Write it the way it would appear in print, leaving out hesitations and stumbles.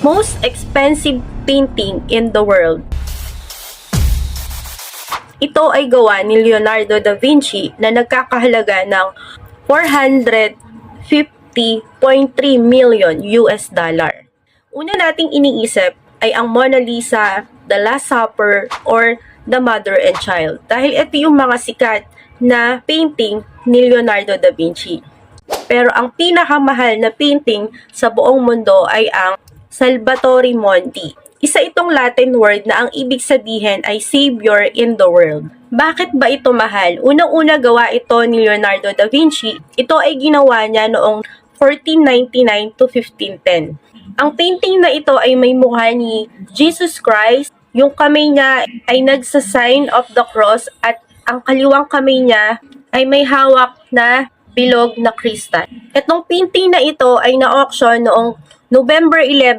most expensive painting in the world. Ito ay gawa ni Leonardo da Vinci na nagkakahalaga ng 450.3 million US dollar. Una nating iniisip ay ang Mona Lisa, The Last Supper, or The Mother and Child dahil ito yung mga sikat na painting ni Leonardo da Vinci. Pero ang pinakamahal na painting sa buong mundo ay ang Salvator Mundi. Isa itong Latin word na ang ibig sabihin ay Savior in the world. Bakit ba ito mahal? Unang-una gawa ito ni Leonardo da Vinci. Ito ay ginawa niya noong 1499 to 1510. Ang painting na ito ay may mukha ni Jesus Christ. Yung kamay niya ay nagsa-sign of the cross at ang kaliwang kamay niya ay may hawak na bilog na kristal. Itong painting na ito ay na-auction noong November 11,